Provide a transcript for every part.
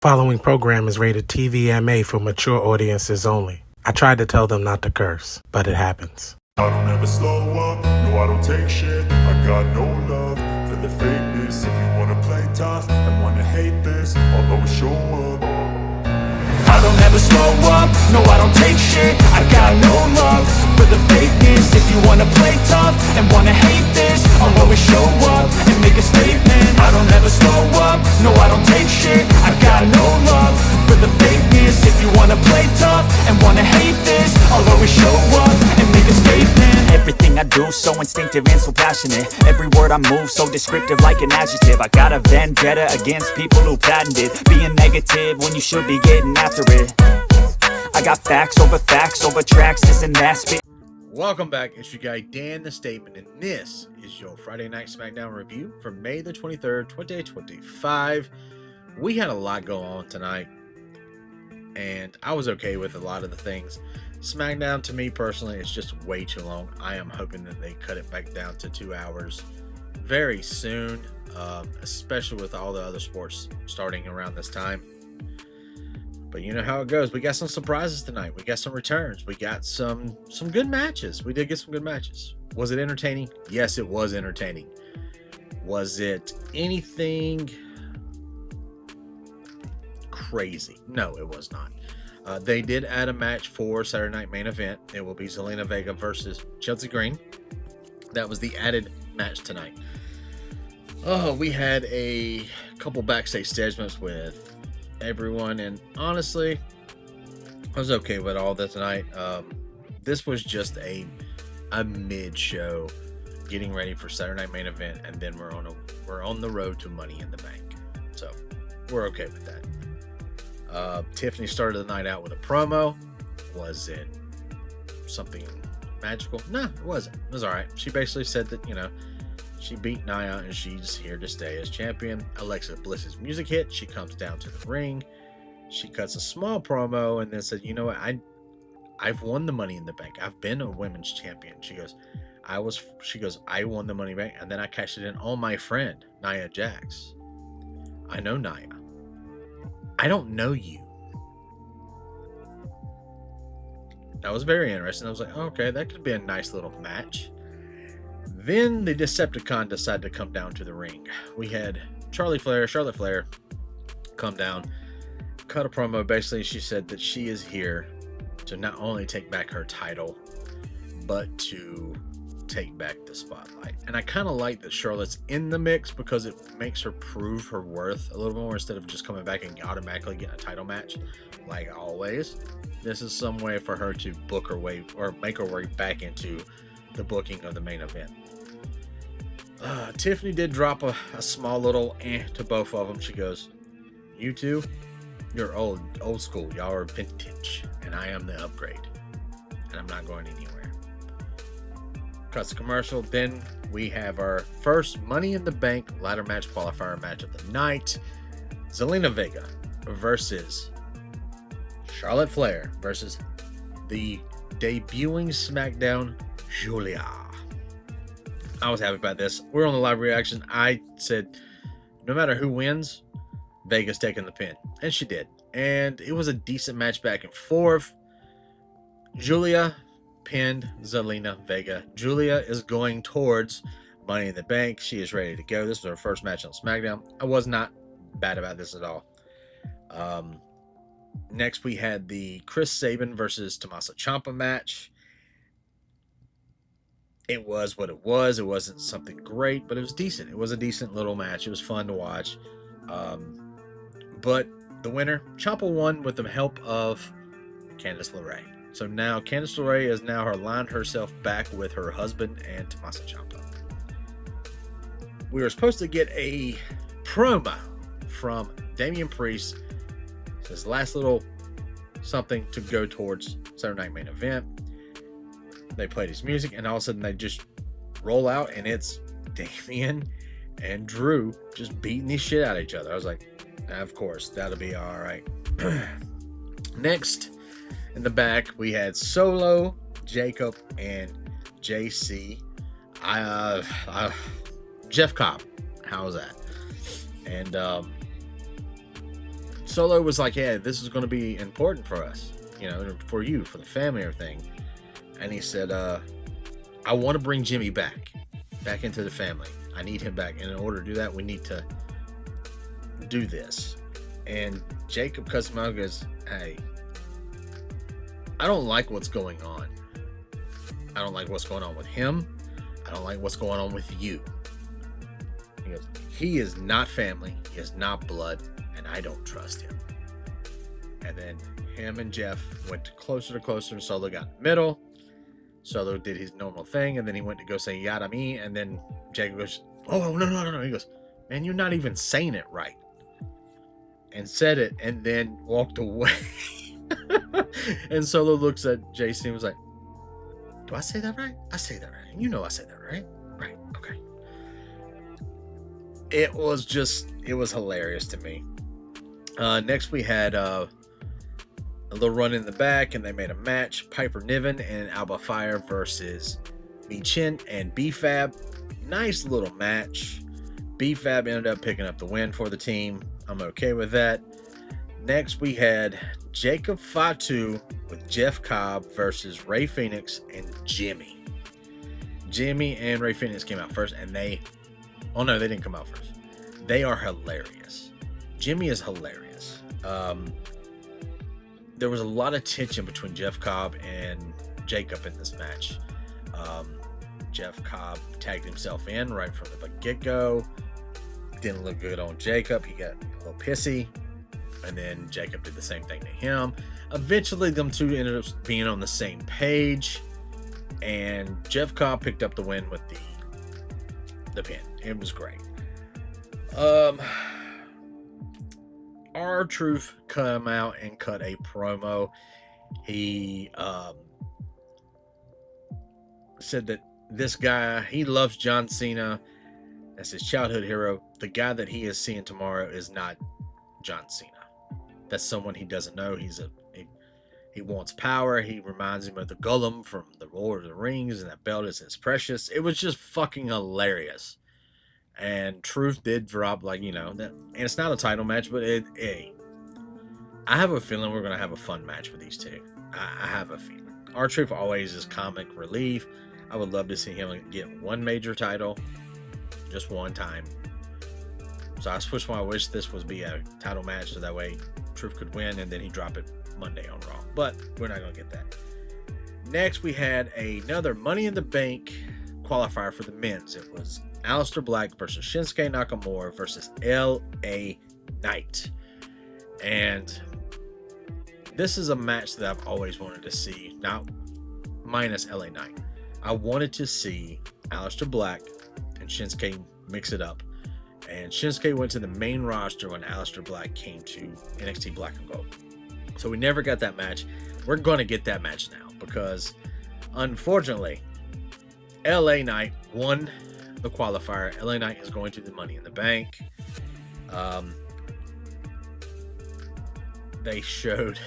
Following program is rated TVMA for mature audiences only. I tried to tell them not to curse, but it happens. I don't ever slow up, no I don't take shit. I got no love for the fakeness. If you wanna play tough and wanna hate this, I'll always show up. I don't ever slow up, no I don't take shit. I got no love for the fakeness. If you wanna play tough and wanna hate this, I'll always show up and make a statement. I don't ever slow up, no I don't take shit. I got no love for the fakeness. If you wanna play tough and wanna hate this, I'll always show up and make a statement. Everything I do so instinctive and so passionate. Every word I move so descriptive like an adjective. I got a vendetta against people who patented being negative when you should be getting after it. I got facts over tracks, this and that spit. Welcome back, it's your guy Dan the Statement, and this is your Friday Night Smackdown review for May the 23rd, 2025. We had a lot go on tonight, and I was okay with a lot of the things. Smackdown, to me personally, is just way too long. I am hoping that they cut it back down to 2 hours very soon, especially with all the other sports starting around this time. But you know how it goes. We got some surprises tonight. We got some returns. We got some good matches. We did get some good matches. Was it entertaining? Yes, it was entertaining. Was it anything crazy? No, it was not. They did add a match for Saturday Night Main Event. It will be Zelina Vega versus Chelsea Green. That was the added match tonight. Oh, we had a couple backstage segments with everyone, and honestly, I was okay with all that tonight. This was just a mid-show getting ready for Saturday Night Main Event, and then we're on the road to Money in the Bank, so we're okay with that. Tiffany started the night out with a promo. Was it something magical? No, it wasn't. It was all right. She basically said that, she beat Nia and she's here to stay as champion. Alexa Bliss's music hit. She comes down to the ring. She cuts a small promo and then said, you know what? I've won the Money in the Bank. I've been a women's champion. She goes, I won the Money Bank, and then I cashed it in on my friend, Nia Jax. I know Nia. I don't know you. That was very interesting. I was like, okay, that could be a nice little match. Then the Decepticon decided to come down to the ring. We had Charlotte Flair, come down, cut a promo. Basically, she said that she is here to not only take back her title, but to take back the spotlight. And I kind of like that Charlotte's in the mix because it makes her prove her worth a little more instead of just coming back and automatically getting a title match like always. This is some way for her to book her way or make her way back into the booking of the main event. Tiffany did drop a small little to both of them. She goes, you two, you're old school. Y'all are vintage, and I am the upgrade, and I'm not going anywhere. Cuts the commercial. Then we have our first Money in the Bank ladder match qualifier match of the night. Zelina Vega versus Charlotte Flair versus the debuting Smackdown Julia. I was happy about this. We're on the live reaction. I said, no matter who wins, Vega's taking the pin. And she did. And it was a decent match back and forth. Julia pinned Zelina Vega. Julia is going towards Money in the Bank. She is ready to go. This was her first match on SmackDown. I was not bad about this at all. Next, we had the Chris Sabin versus Tommaso Ciampa match. It was what it was. It wasn't something great, but it was decent. It was a decent little match. It was fun to watch. But the winner, Ciampa, won with the help of Candice LeRae. So now Candice LeRae has now aligned herself back with her husband and Tommaso Ciampa. We were supposed to get a promo from Damian Priest. His last little something to go towards Saturday Night Main Event. They played his music, and all of a sudden they just roll out, and it's Damian and Drew just beating the shit out of each other. I was like, of course, that'll be all right. Next, in the back, we had Solo, Jacob, and JC. Jeff Cobb. How was that? And Solo was like, yeah, this is going to be important for us, for you, for the family, everything. And he said, I want to bring Jimmy back into the family. I need him back. And in order to do that, we need to do this. And Jacob cuts him out and goes, hey, I don't like what's going on. I don't like what's going on with him. I don't like what's going on with you. He goes, he is not family. He is not blood. And I don't trust him. And then him and Jeff went closer to closer. Solo got in the middle. Solo did his normal thing. And then he went to go say, yada me. And then Jacob goes, oh, no. He goes, man, you're not even saying it right. And said it and then walked away. And Solo looks at JC and was like, do I say that right? I say that right. You know I say that right? Right. Okay. It was hilarious to me. Next we had a little run in the back and they made a match. Piper Niven and Alba Fire versus Mi-Chin and B-Fab. Nice little match. B-Fab ended up picking up the win for the team. I'm okay with that. Next we had Jacob Fatu with Jeff Cobb versus Ray Phoenix and Jimmy. Jimmy and Ray Phoenix came out first and they didn't come out first. They are hilarious. Jimmy is hilarious. There was a lot of tension between Jeff Cobb and Jacob in this match. Jeff Cobb tagged himself in right from the get-go. Didn't look good on Jacob. He got a little pissy. And then Jacob did the same thing to him. Eventually, them two ended up being on the same page. And Jeff Cobb picked up the win with the pin. It was great. R-Truth come out and cut a promo. He said that this guy, he loves John Cena. That's his childhood hero. The guy that he is seeing tomorrow is not John Cena. That's someone he doesn't know. He wants power. He reminds him of the Gollum from the Lord of the Rings, and that belt is his precious. It was just fucking hilarious. And Truth did drop, that, and it's not a title match, but I have a feeling we're gonna have a fun match with these two. I have a feeling. R-Truth always is comic relief. I would love to see him get one major title, just one time. So I switched my wish this was be a title match so that way Truth could win and then he drop it Monday on Raw. But we're not going to get that. Next, we had another Money in the Bank qualifier for the men's. It was Aleister Black versus Shinsuke Nakamura versus L.A. Knight. And this is a match that I've always wanted to see, not minus L.A. Knight. I wanted to see Aleister Black and Shinsuke mix it up. And Shinsuke went to the main roster when Aleister Black came to NXT Black and Gold. So we never got that match. We're going to get that match now because, unfortunately, LA Knight won the qualifier. LA Knight is going to the Money in the Bank. They showed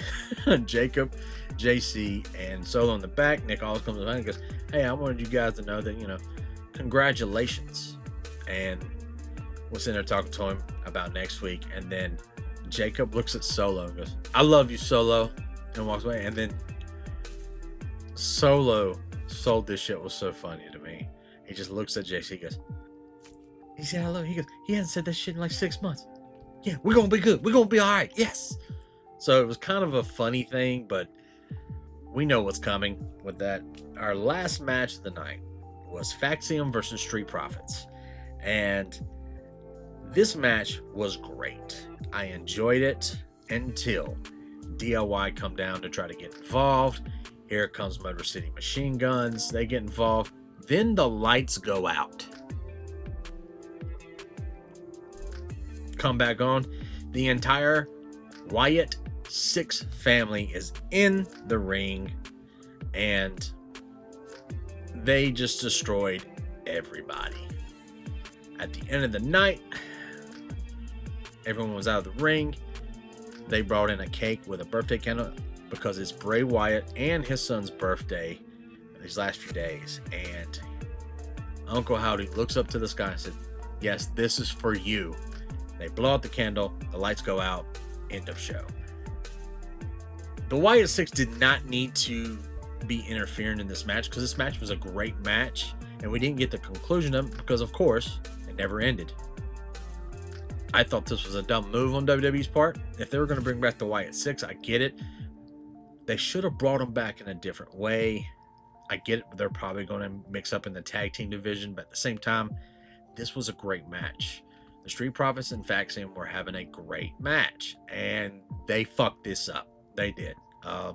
Jacob, JC, and Solo in the back. Nick always comes around and goes, hey, I wanted you guys to know that, congratulations. And we're sitting there talking to him about next week, and then Jacob looks at Solo and goes, I love you, Solo, and walks away. And then Solo sold this shit. Was so funny to me. He just looks at JC, goes, he said I love you. He goes, he hasn't said that shit in like 6 months. Yeah, we're gonna be good. We're gonna be all right. Yes. So it was kind of a funny thing, but we know what's coming with that. Our last match of the night was Faxium versus Street Profits, and this match was great. I enjoyed it until DIY come down to try to get involved. Here comes Motor City Machine Guns. They get involved. Then the lights go out. Come back on. The entire Wyatt Six family is in the ring, and they just destroyed everybody. At the end of the night, everyone was out of the ring. They brought in a cake with a birthday candle because it's Bray Wyatt and his son's birthday these last few days. And Uncle Howdy looks up to the sky and said, yes, this is for you. They blow out the candle. The lights go out. End of show. The Wyatt Six did not need to be interfering in this match because this match was a great match, and we didn't get the conclusion of it because, of course, it never ended. I thought this was a dumb move on WWE's part. If they were going to bring back the Wyatt Six, I get it. They should have brought them back in a different way. I get it. They're probably going to mix up in the tag team division, but at the same time, this was a great match. The Street Profits and Faxion were having a great match, and they fucked this up. They did. I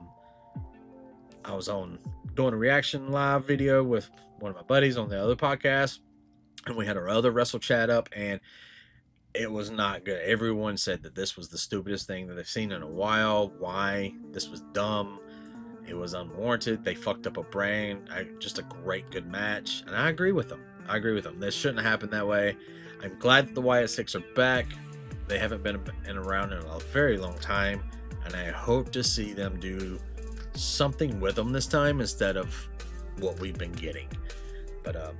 was doing a reaction live video with one of my buddies on the other podcast, and we had our other Wrestle Chat up, and it was not good. Everyone said that this was the stupidest thing that they've seen in a while. Why? This was dumb. It was unwarranted. They fucked up a brand. Just a great, good match, and I agree with them. This shouldn't have happened that way. I'm glad that the Wyatt Six are back. They haven't been around in a very long time, and I hope to see them do something with them this time instead of what we've been getting. But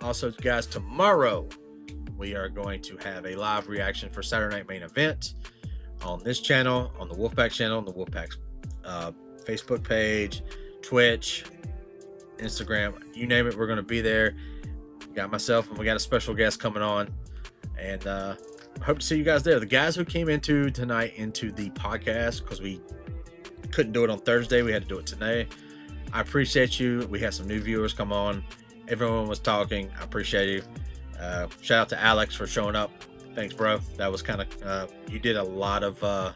also, guys, tomorrow we are going to have a live reaction for Saturday Night Main Event on this channel, on the Wolfpack channel, on the Wolfpack's Facebook page, Twitch, Instagram, you name it, we're going to be there. We got myself, and we got a special guest coming on, and I hope to see you guys there. The guys who came into the podcast, because we couldn't do it on Thursday, we had to do it today. I appreciate you. We had some new viewers come on. Everyone was talking. I appreciate you. Shout out to Alex for showing up. Thanks, bro. That was kind of you did a lot of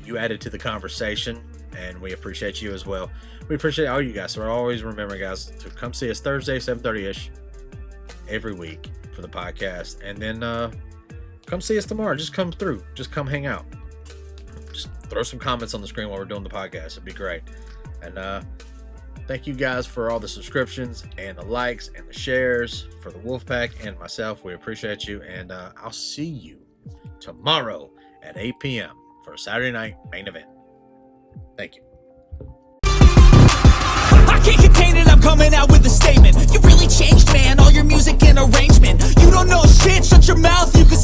you added to the conversation, and we appreciate you as well. We appreciate all you guys. So always remember, guys, to come see us Thursday 7:30ish every week for the podcast, and then come see us tomorrow. Just come through. Just come hang out. Just throw some comments on the screen while we're doing the podcast. It'd be great. And thank you guys for all the subscriptions and the likes and the shares for the Wolfpack and myself. We appreciate you, and I'll see you tomorrow at 8 p.m. for a Saturday Night Main Event. Thank you. I can't contain it, I'm coming out with a statement. You really changed, man, all your music and arrangement. You don't know shit, shut your mouth, you can